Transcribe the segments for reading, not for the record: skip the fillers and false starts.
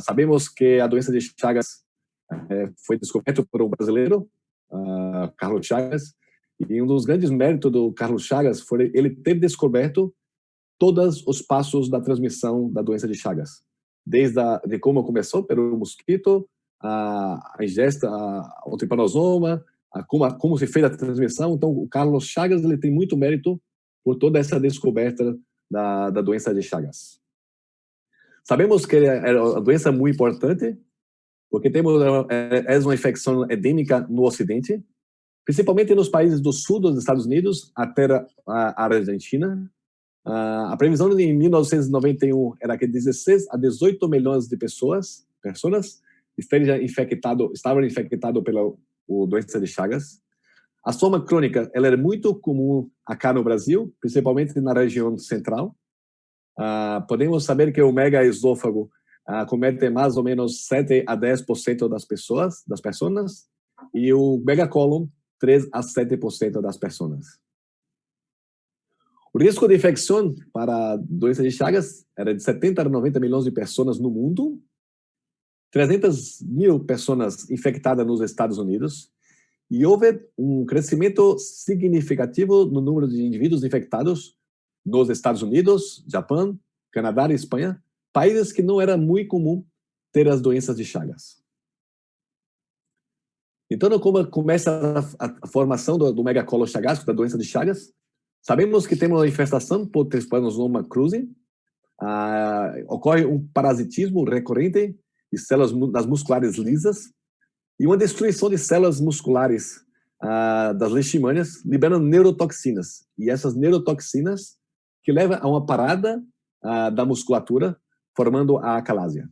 Sabemos que a doença de Chagas foi descoberta por um brasileiro, Carlos Chagas, e um dos grandes méritos do Carlos Chagas foi ele ter descoberto todos os passos da transmissão da doença de Chagas, de como começou pelo mosquito, a ingesta, o tripanosoma, como se fez a transmissão. Então, o Carlos Chagas ele tem muito mérito por toda essa descoberta da doença de Chagas. Sabemos que é uma doença muito importante, porque é uma infecção endêmica no Ocidente, principalmente nos países do sul dos Estados Unidos até a Argentina. A previsão em 1991 era que 16 a 18 milhões de pessoas estavam infectadas pela doença de Chagas. A soma crônica ela é muito comum acá no Brasil, principalmente na região central. Podemos saber que o megaesôfago comete mais ou menos 7 a 10% das pessoas, e o megacólon 3 a 7% das pessoas. O risco de infecção para a doença de Chagas era de 70 a 90 milhões de pessoas no mundo, 300 mil pessoas infectadas nos Estados Unidos, e houve um crescimento significativo no número de indivíduos infectados nos Estados Unidos, Japão, Canadá e Espanha, países que não era muito comum ter as doenças de Chagas. Então, como começa a formação do megacolo chagásico, da doença de Chagas? Sabemos que temos uma infestação por Trypanosoma cruzi, ocorre um parasitismo recorrente de células das musculares lisas e uma destruição de células musculares das leishmanias, liberando neurotoxinas. E essas neurotoxinas que levam a uma parada da musculatura, formando a acalásia.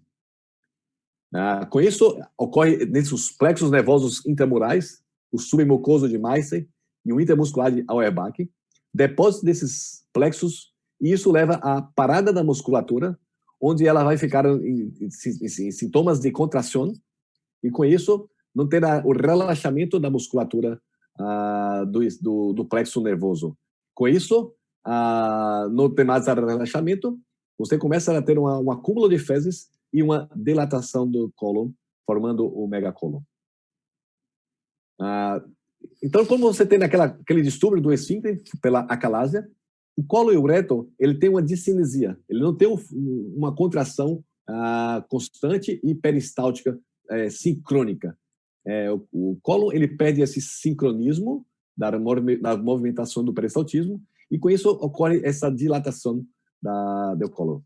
Com isso, ocorre nesses plexos nervosos intramurais, o submucoso de Meissner e o intermuscular de Auerbach, depósito desses plexos, e isso leva à parada da musculatura, onde ela vai ficar em sintomas de contração, e com isso não terá o relaxamento da musculatura do plexo nervoso. Com isso, não tem mais relaxamento, você começa a ter um acúmulo de fezes e uma dilatação do cólon, formando o megacólon. Então, como você tem aquele distúrbio do esfíncter pela acalásia, o colo e o reto, ele tem uma discinesia, ele não tem uma contração constante e peristáltica sincrônica. O colo, ele perde esse sincronismo da movimentação do peristaltismo, e com isso ocorre essa dilatação do colo.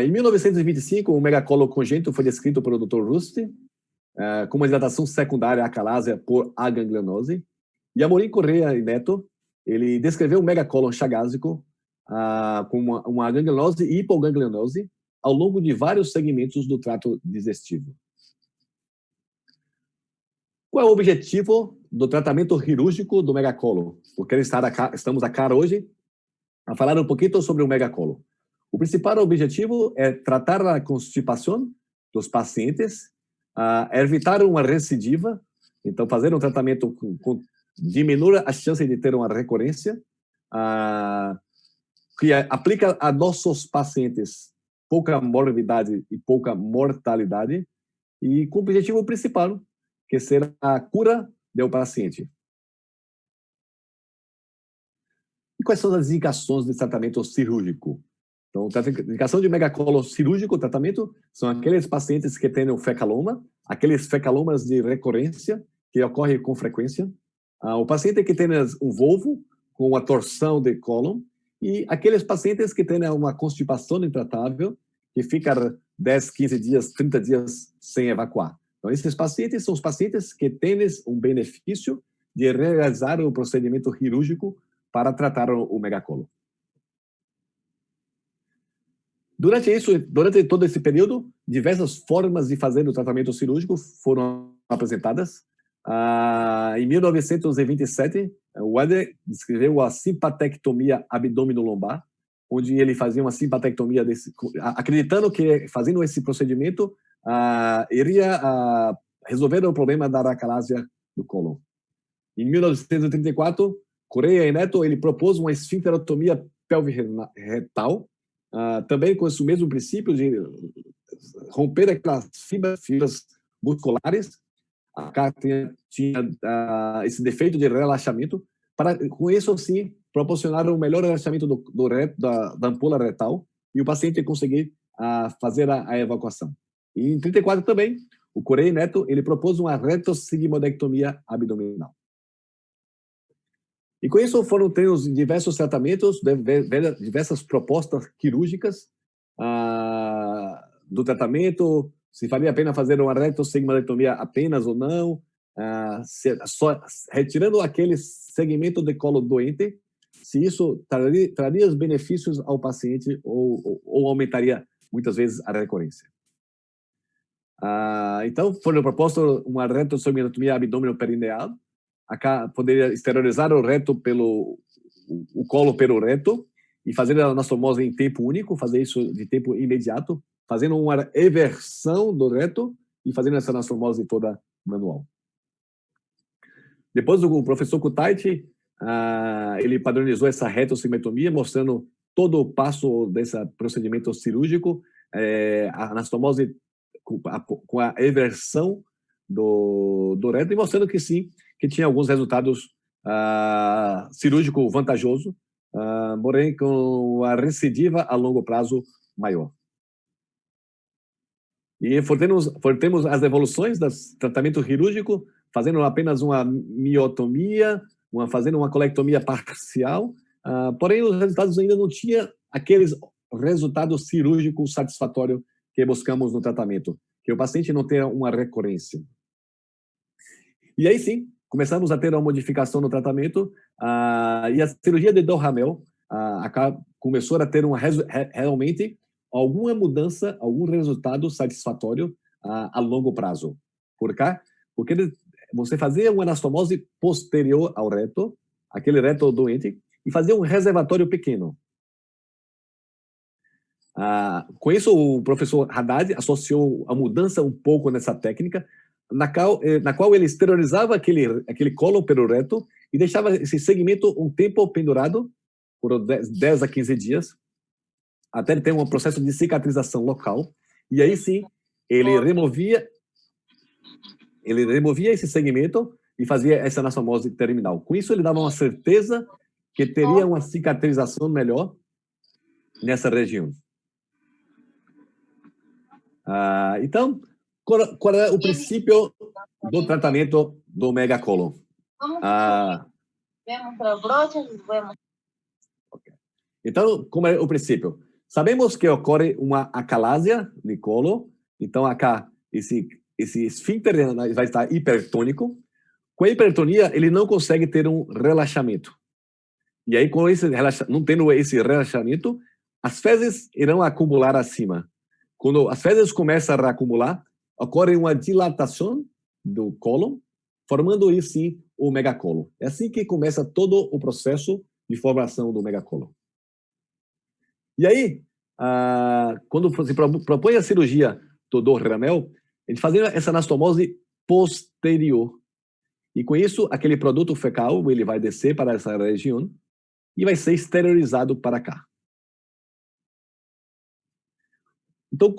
Em 1925, o megacolo congênito foi descrito pelo Dr. Rust como uma dilatação secundária à acalásia por aganglionose. E Amorim Correia e Neto, ele descreveu o megacólon chagásico como uma aganglionose e hipoganglionose ao longo de vários segmentos do trato digestivo. Qual é o objetivo do tratamento cirúrgico do megacólon? Porque estamos aqui hoje a falar um pouquinho sobre o megacólon. O principal objetivo é tratar a constipação dos pacientes, evitar uma recidiva, então fazer um tratamento diminuir a chance de ter uma recorrência, que aplica a nossos pacientes pouca morbidade e pouca mortalidade, e com o objetivo principal, que será a cura do paciente. E quais são as indicações de tratamento cirúrgico? Então, a indicação de megacólon cirúrgico, tratamento, são aqueles pacientes que têm o fecaloma, aqueles fecalomas de recorrência, que ocorre com frequência, o paciente que tem um volvo com uma torção de cólon, e aqueles pacientes que têm uma constipação intratável, que fica 10, 15 dias, 30 dias sem evacuar. Então, esses pacientes são os pacientes que têm um benefício de realizar o procedimento cirúrgico para tratar o megacólon. Durante todo esse período, diversas formas de fazer o tratamento cirúrgico foram apresentadas. Em 1927, o Wader descreveu a simpatectomia abdominolombar, onde ele fazia uma simpatectomia, acreditando que fazendo esse procedimento iria resolver o problema da acalásia do cólon. Em 1934, Correia e Neto ele propôs uma esfincterotomia pelviretal, também com esse mesmo princípio de romper aquelas fibras musculares. Acá tinha esse defeito de relaxamento, para, com isso, sim, proporcionar um melhor relaxamento da ampola retal e o paciente conseguir fazer a evacuação. E em 34 também, o Corey Neto, ele propôs uma retossigmoidectomia abdominal. E com isso foram tendo diversos tratamentos, diversas propostas quirúrgicas do tratamento, se valia a pena fazer uma retossigmoidectomia apenas ou não, só retirando aquele segmento de colo doente, se isso traria os benefícios ao paciente ou aumentaria muitas vezes a recorrência. Então, foi proposto uma retossigmoidectomia abdominoperineal. Acá poderia esterilizar o reto o colo pelo reto e fazer a anastomose em tempo único, fazer isso de tempo imediato, fazendo uma eversão do reto e fazendo essa anastomose toda manual. Depois, o professor Kutaiti, ele padronizou essa retossigmoidectomia, mostrando todo o passo desse procedimento cirúrgico, a anastomose com a eversão do reto, e mostrando que sim, que tinha alguns resultados cirúrgico vantajoso, porém com a recidiva a longo prazo maior. E temos as evoluções do tratamento cirúrgico, fazendo apenas uma miotomia, fazendo uma colectomia parcial, porém os resultados ainda não tinham aqueles resultados cirúrgicos satisfatórios que buscamos no tratamento, que o paciente não tenha uma recorrência. E aí sim, começamos a ter uma modificação no tratamento, e a cirurgia de Duhamel começou a ter realmente alguma mudança, algum resultado satisfatório a longo prazo. Por quê? Porque você fazia uma anastomose posterior ao reto, aquele reto doente, e fazia um reservatório pequeno. Com isso, o professor Haddad associou a mudança um pouco nessa técnica, na qual ele esterilizava aquele colo pelo reto e deixava esse segmento um tempo pendurado, por 10 a 15 dias, até ele ter um processo de cicatrização local, e aí sim, ele removia esse segmento e fazia essa anastomose terminal. Com isso, ele dava uma certeza que teria uma cicatrização melhor nessa região. Então, qual é o princípio do tratamento do megacolon? Então, como é o princípio? Sabemos que ocorre uma acalásia de colo, então acá esse esfíncter vai estar hipertônico. Com a hipertonia, ele não consegue ter um relaxamento. E aí, com não tendo esse relaxamento, as fezes irão acumular acima. Quando as fezes começam a acumular, ocorre uma dilatação do cólon, formando aí sim o megacólon. É assim que começa todo o processo de formação do megacólon. E aí, quando se propõe a cirurgia do Duhamel, a gente fazia essa anastomose posterior. E com isso, aquele produto fecal ele vai descer para essa região e vai ser esterilizado para cá. Então,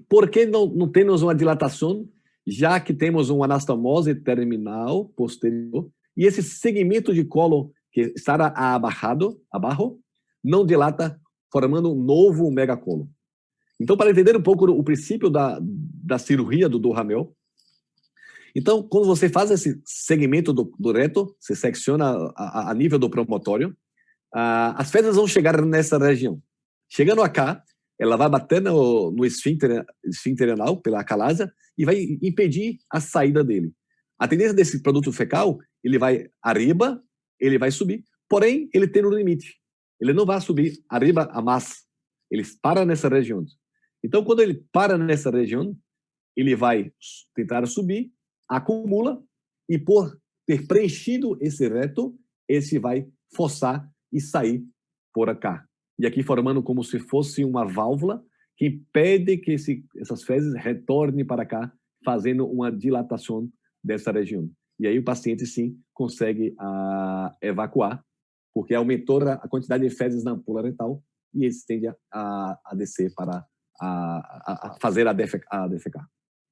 por que não temos uma dilatação, já que temos uma anastomose terminal posterior e esse segmento de colo que está abaixo não dilata, formando um novo megacolo. Então, para entender um pouco o princípio da cirurgia do Duhamel, então, quando você faz esse segmento do reto, você secciona a nível do promontório, as fezes vão chegar nessa região. Chegando acá, ela vai bater no esfíncter anal, pela acalásia, e vai impedir a saída dele. A tendência desse produto fecal, ele vai arriba, ele vai subir, porém, ele tem um limite. Ele não vai subir arriba a mais. Ele para nessa região. Então, quando ele para nessa região, ele vai tentar subir, acumula, e por ter preenchido esse reto, esse vai forçar e sair por cá. E aqui formando como se fosse uma válvula que impede que essas fezes retornem para cá, fazendo uma dilatação dessa região. E aí o paciente, sim, consegue evacuar, porque aumentou a quantidade de fezes na ampola retal e esse tende a descer para fazer a defecar.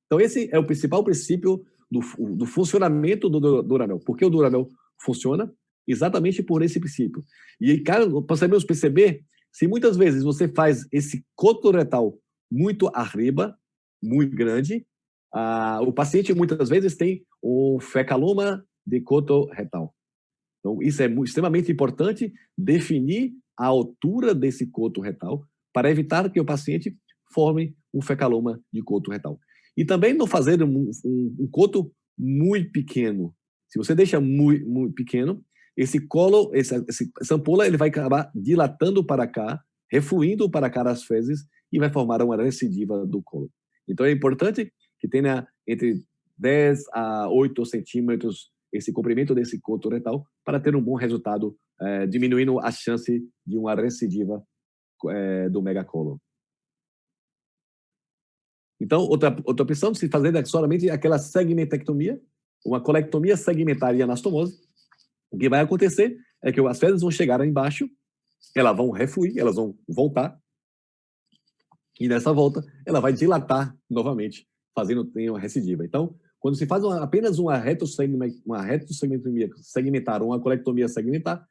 Então, esse é o principal princípio do funcionamento do Duramel. Por que o Duramel funciona? Exatamente por esse princípio. E, cara, podemos perceber, se muitas vezes você faz esse coto retal muito arriba, muito grande, o paciente muitas vezes tem um fecaloma de coto retal. Então, isso é extremamente importante, definir a altura desse coto retal para evitar que o paciente forme um fecaloma de coto retal. E também não fazer um coto muito pequeno. Se você deixa muito pequeno, esse colo, essa ampola, ele vai acabar dilatando para cá, refluindo para cá as fezes e vai formar uma recidiva do colo. Então, é importante que tenha entre 10 a 8 centímetros esse comprimento desse coto retal para ter um bom resultado, diminuindo a chance de uma recidiva do megacolo. Então, outra opção, se fazer somente aquela segmentectomia, uma colectomia segmentar e anastomose, o que vai acontecer é que as fezes vão chegar embaixo, elas vão refluir, elas vão voltar, e nessa volta, ela vai dilatar novamente, fazendo uma recidiva. Então, quando se faz apenas uma retosegmentomia segmentar, uma colectomia segmentar,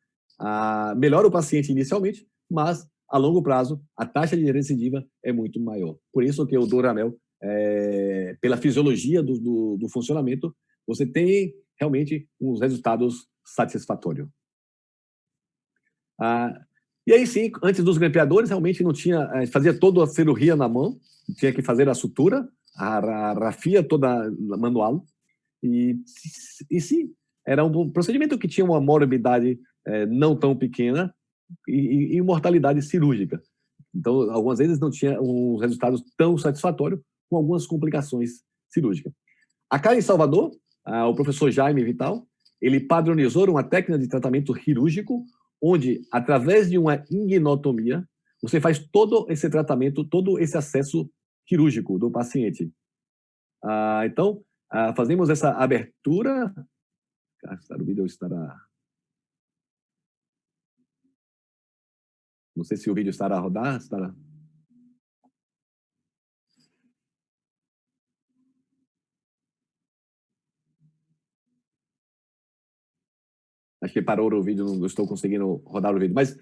melhora o paciente inicialmente, mas a longo prazo, a taxa de recidiva é muito maior. Por isso que o Duramel, pela fisiologia do funcionamento, você tem realmente uns resultados satisfatórios. E aí sim, antes dos grampeadores, realmente não tinha, fazia toda a cirurgia na mão, tinha que fazer a sutura, a rafia toda manual, e sim, era um procedimento que tinha uma morbidade não tão pequena e mortalidade cirúrgica. Então, algumas vezes não tinha uns resultados tão satisfatórios, com algumas complicações cirúrgicas. Acá em Salvador, o professor Jaime Vital, ele padronizou uma técnica de tratamento cirúrgico, onde, através de uma ignotomia, você faz todo esse tratamento, todo esse acesso cirúrgico do paciente. Então, fazemos essa abertura. O vídeo estará... Não sei se o vídeo estará a rodar. Estará... Acho que parou o vídeo, não estou conseguindo rodar o vídeo. Mas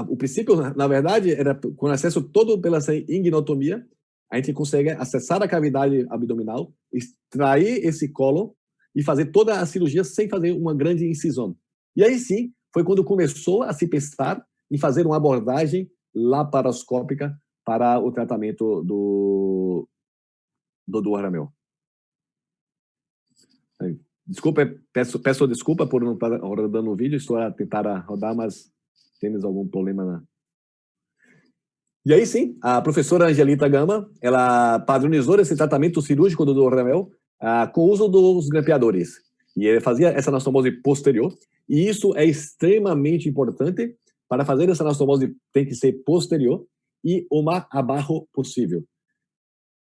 o princípio, na verdade, era com acesso todo pela ignotomia, a gente consegue acessar a cavidade abdominal, extrair esse colo e fazer toda a cirurgia sem fazer uma grande incisão. E aí sim, foi quando começou a se pensar em fazer uma abordagem laparoscópica para o tratamento do Duramel. Desculpa, peço desculpa por não estar rodando o vídeo, estou a tentar rodar, mas temos algum problema. E aí sim, a professora Angelita Gama, ela padronizou esse tratamento cirúrgico do Duramel com o uso dos grampeadores. E ele fazia essa anastomose posterior, e isso é extremamente importante. Para fazer essa anastomose tem que ser posterior e o mais abaixo possível.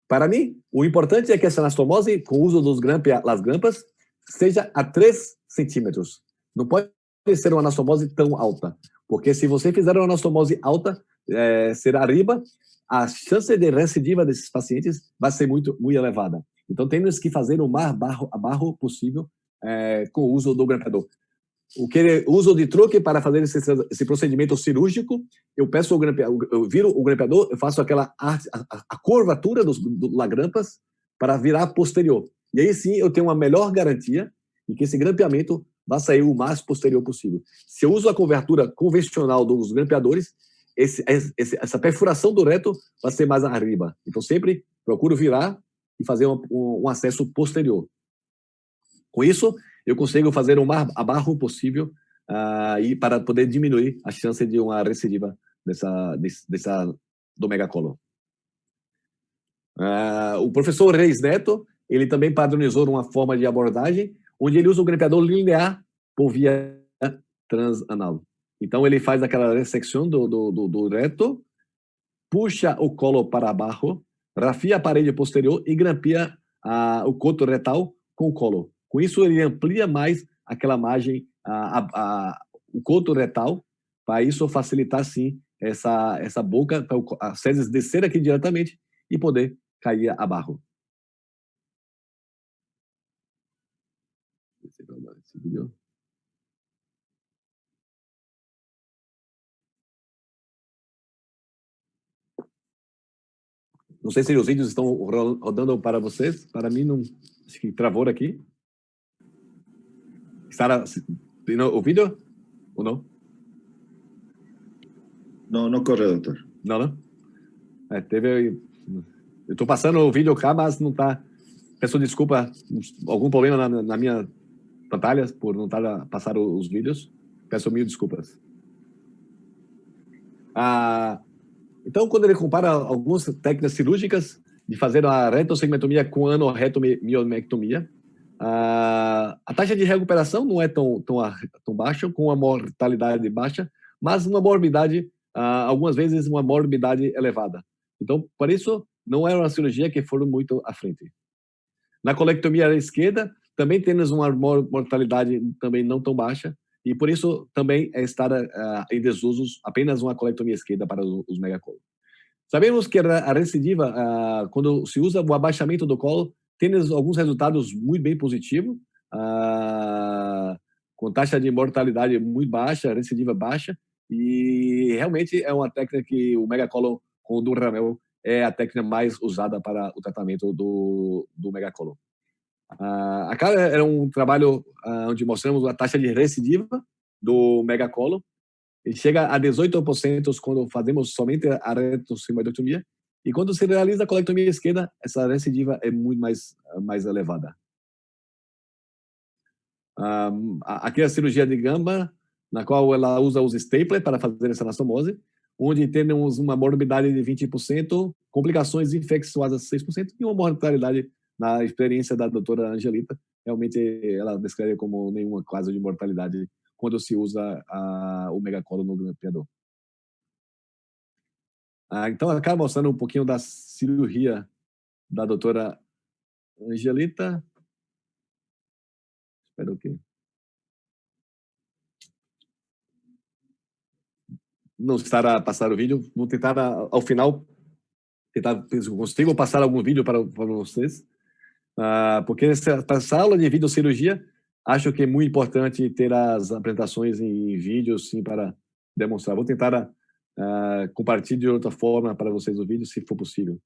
Para mim, o importante é que essa anastomose, com o uso das grampas, seja a 3 centímetros. Não pode ser uma anastomose tão alta, porque se você fizer uma anastomose alta, será arriba, a chance de recidiva desses pacientes vai ser muito elevada. Então, temos que fazer o mais abaixo possível com o uso do grampeador. O uso de truque para fazer esse procedimento cirúrgico, eu peço eu viro o grampeador, eu faço aquela a curvatura das grampas para virar posterior. E aí sim eu tenho uma melhor garantia de que esse grampeamento vai sair o mais posterior possível. Se eu uso a cobertura convencional dos grampeadores, essa perfuração do reto vai ser mais arriba. Então sempre procuro virar e fazer um acesso posterior. Com isso, eu consigo fazer o mais abaixo possível e para poder diminuir a chance de uma recidiva do megacolo. O professor Reis Neto, ele também padronizou uma forma de abordagem onde ele usa o grampeador linear por via transanal. Então, ele faz aquela ressecção do reto, puxa o colo para baixo, rafia a parede posterior e grampea o coto retal com o colo. Com isso, ele amplia mais aquela margem, o coto retal, para isso facilitar, sim, essa boca para as fezes descer aqui diretamente e poder cair abaixo. Esse vídeo. Não sei se os vídeos estão rodando para vocês. Para mim, não. Acho que travou aqui. Está o vídeo ou não? Não, não corre, doutor. Não, não? Eu estou passando o vídeo cá, mas não está. Peço desculpa, algum problema na minha pantalla por não estar a passar os vídeos. Peço mil desculpas. Então, quando ele compara algumas técnicas cirúrgicas de fazer a retosegmentomia com anorretomia, a taxa de recuperação não é tão baixa, com uma mortalidade baixa, mas uma morbidade, algumas vezes uma morbidade elevada. Então, por isso, não é uma cirurgia que foram muito à frente. Na colectomia esquerda, também temos uma mortalidade também não tão baixa, e por isso também está em desuso apenas uma colectomia esquerda para os megacolos. Sabemos que a recidiva, quando se usa o abaixamento do colo, tem alguns resultados muito bem positivos, com taxa de mortalidade muito baixa, recidiva baixa, e realmente é uma técnica que o megacolon com o Duramel é a técnica mais usada para o tratamento do megacolon. Aqui era um trabalho onde mostramos a taxa de recidiva do megacolon, e chega a 18% quando fazemos somente a retosegmentomia, e quando se realiza a colectomia esquerda, essa recidiva é muito mais elevada. Aqui é a cirurgia de gamba, na qual ela usa os stapler para fazer essa anastomose, onde temos uma morbidade de 20%, complicações infecciosas 6% e uma mortalidade, na experiência da doutora Angelita, realmente ela descreve como nenhuma caso de mortalidade quando se usa o megacolo no grampeador. Então, acaba mostrando um pouquinho da cirurgia da doutora Angelita. Espera que não estará a passar o vídeo. Vou tentar, ao final, consigo passar algum vídeo para vocês. Porque essa aula de videocirurgia, acho que é muito importante ter as apresentações em vídeo, sim, para demonstrar. Vou tentar compartilhar de outra forma para vocês o vídeo, se for possível.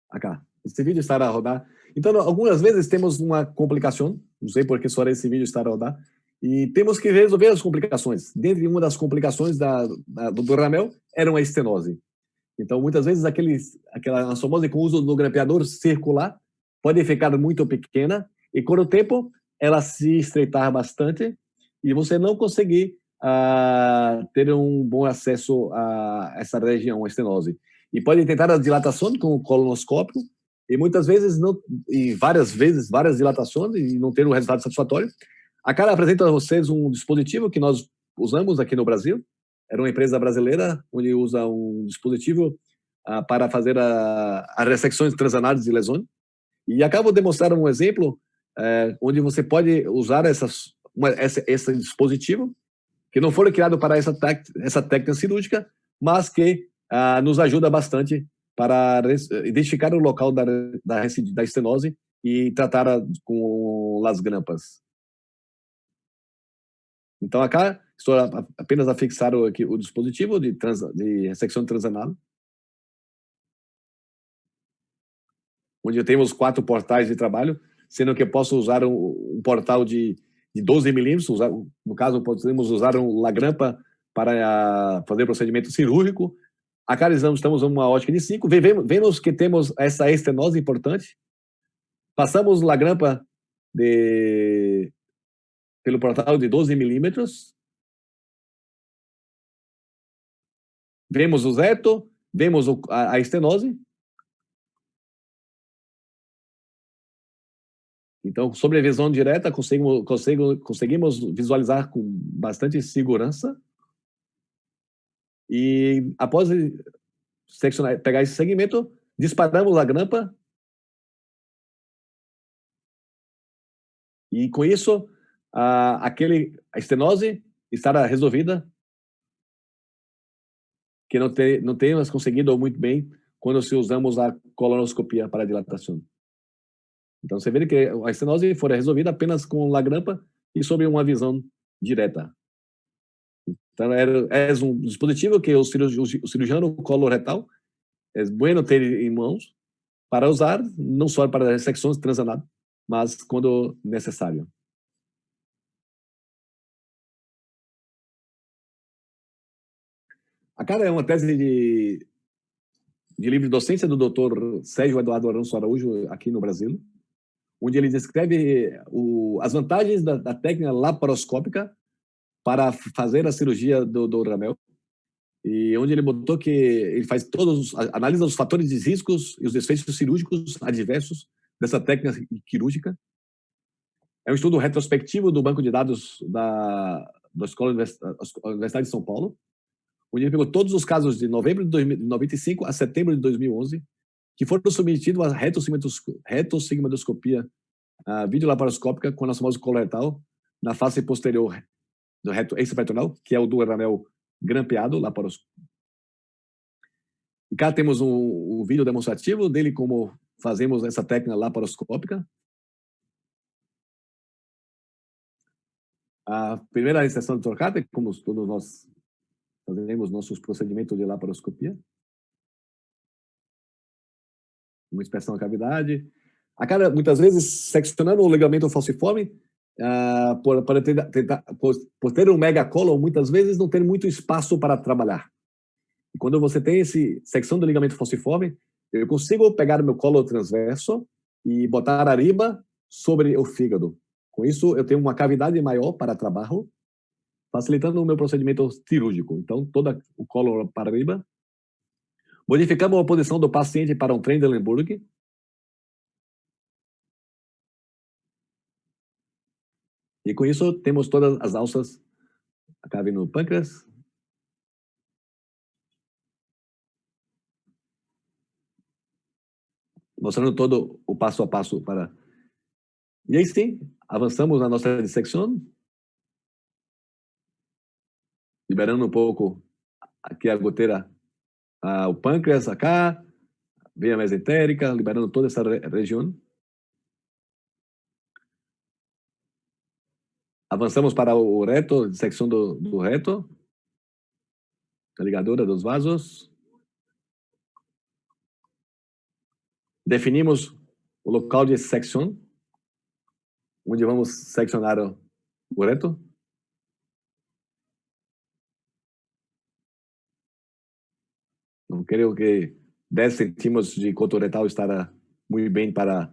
Acá. Esse vídeo estará a rodar. Então, algumas vezes temos uma complicação, não sei por que só esse vídeo estará a rodar, e temos que resolver as complicações. Dentre uma das complicações do Duramel era uma estenose. Então, muitas vezes, aquela anastomose com uso do grampeador circular pode ficar muito pequena e, com o tempo, ela se estreitar bastante e você não conseguir ter um bom acesso a essa região, a estenose. E pode tentar a dilatação com o colonoscópio e muitas vezes, várias dilatações e não ter um resultado satisfatório. A cara apresenta a vocês um dispositivo que nós usamos aqui no Brasil. Era uma empresa brasileira onde usa um dispositivo para fazer as ressecções transanais de lesões. E acabo de mostrar um exemplo onde você pode usar esse dispositivo, que não foi criado para essa técnica cirúrgica, mas que nos ajuda bastante para identificar o local da estenose e tratar com as grampas. Então, acá estou apenas a fixar aqui o dispositivo de ressecção transanal, onde temos 4 portais de trabalho, sendo que posso usar um portal de 12 milímetros, no caso, podemos usar uma grampa para fazer procedimento cirúrgico. Acá estamos em uma ótica de 5, vemos que temos essa estenose importante, passamos a grampa pelo portal de 12 milímetros, vemos o reto, vemos a estenose. Então, sobre a visão direta, conseguimos visualizar com bastante segurança. E após pegar esse segmento, disparamos a grampa E com isso, a estenose estará resolvida, que não temos conseguido muito bem quando se usamos a colonoscopia para dilatação. Então, você vê que a estenose foi resolvida apenas com a grampa e sob uma visão direta. Então, é um dispositivo que o cirurgião coloretal é bueno ter em mãos para usar, não só para ressecções transanais, mas quando necessário. A cara é uma tese de livre docência do Dr. Sérgio Eduardo Aranço Araújo, aqui no Brasil, onde ele descreve as vantagens da técnica laparoscópica para fazer a cirurgia do Ramel, e onde ele botou que ele faz analisa os fatores de riscos e os desfechos cirúrgicos adversos dessa técnica quirúrgica. É um estudo retrospectivo do banco de dados da Escola Universidade de São Paulo, onde ele pegou todos os casos de novembro de 1995 a setembro de 2011 que foram submetidos à retossigmoidoscopia videolaparoscópica com anastomosis coloretal na face posterior do reto extraperitoneal, que é o do Ramel grampeado laparoscópico. E cá temos um vídeo demonstrativo dele como fazemos essa técnica laparoscópica. A primeira inserção de trocada, como todos nós fazemos nossos procedimentos de laparoscopia. Uma inspeção da cavidade. A cara, muitas vezes, seccionando o ligamento falciforme, por ter um megacolon, muitas vezes não tem muito espaço para trabalhar. E quando você tem essa secção do ligamento falciforme, eu consigo pegar o meu colo transverso e botar a riba sobre o fígado. Com isso, eu tenho uma cavidade maior para trabalho, facilitando o meu procedimento cirúrgico. Então, todo o colo para riba. Modificamos a posição do paciente para um Trendelenburg. E com isso, temos todas as alças acá no pâncreas. Mostrando todo o passo a passo para... E aí sim, avançamos na nossa dissecção. Liberando um pouco aqui a goteira, o pâncreas acá, veia mesentérica, liberando toda essa região. Avançamos para o reto, dissecção do reto, a ligadura dos vasos. Definimos o local de secção, onde vamos seccionar o reto. Não creio que 10 centímetros de cotoretal estará muito bem para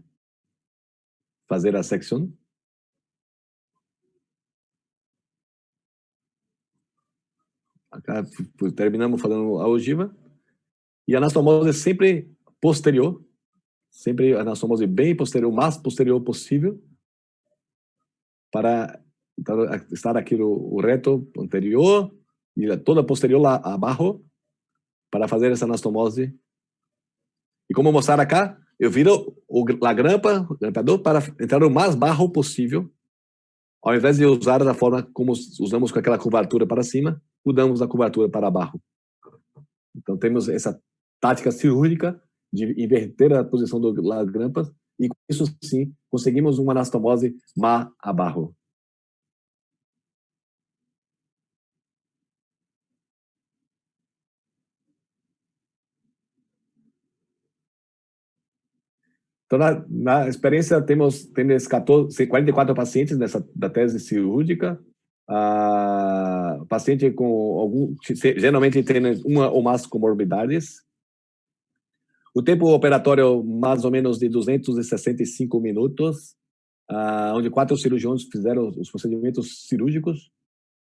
fazer a secção. Acá terminamos fazendo a ogiva. E a anastomose sempre posterior, sempre a anastomose bem posterior, o mais posterior possível, para estar aqui o reto anterior e toda posterior lá abaixo, para fazer essa anastomose. E como mostrar acá, eu viro a grampa, o grampeador, para entrar o mais baixo possível. Ao invés de usar da forma como usamos com aquela curvatura para cima, mudamos a curvatura para baixo. Então temos essa tática cirúrgica de inverter a posição das grampas e com isso sim conseguimos uma anastomose má abaixo. Então, na experiência, temos 44 pacientes da tese cirúrgica. Paciente com geralmente tem uma ou mais comorbidades. O tempo operatório, mais ou menos, de 265 minutos, onde 4 cirurgiões fizeram os procedimentos cirúrgicos.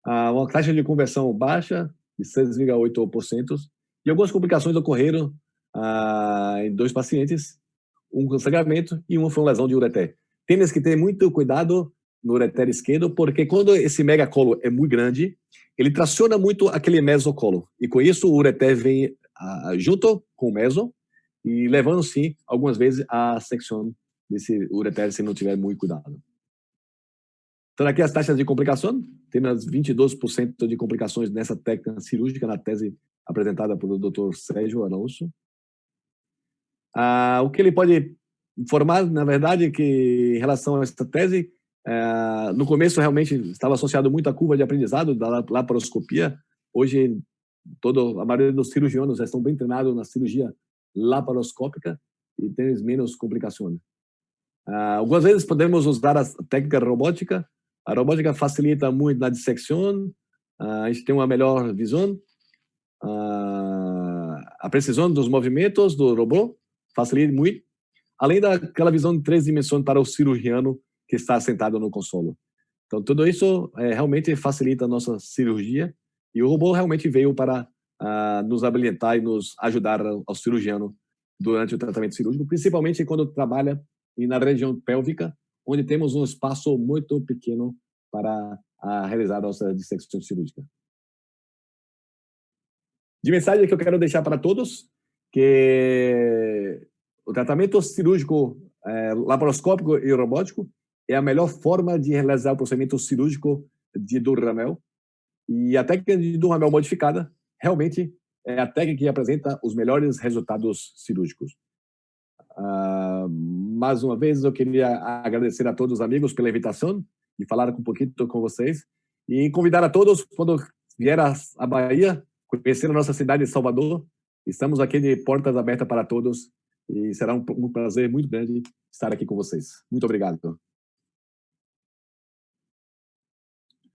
Uma taxa de conversão baixa, de 6,8%. E algumas complicações ocorreram em 2 pacientes, um com sangramento e uma foi uma lesão de ureter. Temos que ter muito cuidado no ureter esquerdo, porque quando esse megacolo é muito grande, ele traciona muito aquele mesocolo. E com isso o ureter vem junto com o meso e levando, sim, algumas vezes a secção desse ureter se não tiver muito cuidado. Então, aqui as taxas de complicação. Temos 22% de complicações nessa técnica cirúrgica na tese apresentada pelo Dr. Sérgio Alonso. O que ele pode informar, na verdade, que em relação a essa tese, no começo realmente estava associado muito à curva de aprendizado da laparoscopia. Hoje, a maioria dos cirurgiões já estão bem treinados na cirurgia laparoscópica e tem menos complicações. Algumas vezes podemos usar a técnica robótica. A robótica facilita muito na dissecção, a gente tem uma melhor visão, a precisão dos movimentos do robô facilita muito, além daquela visão de 3 dimensões para o cirurgião que está sentado no consolo. Então, tudo isso realmente facilita a nossa cirurgia e o robô realmente veio para nos habilitar e nos ajudar ao cirurgião durante o tratamento cirúrgico, principalmente quando trabalha na região pélvica, onde temos um espaço muito pequeno para realizar a nossa dissecção cirúrgica. De mensagem que eu quero deixar para todos, que o tratamento cirúrgico laparoscópico e robótico é a melhor forma de realizar o procedimento cirúrgico de Duhamel, e a técnica de Duhamel modificada realmente é a técnica que apresenta os melhores resultados cirúrgicos. Mais uma vez, eu queria agradecer a todos os amigos pela invitação e falar um pouquinho com vocês e convidar a todos, quando vier à Bahia, conhecer a nossa cidade de Salvador. Estamos aqui de portas abertas para todos e será um prazer muito grande estar aqui com vocês. Muito obrigado.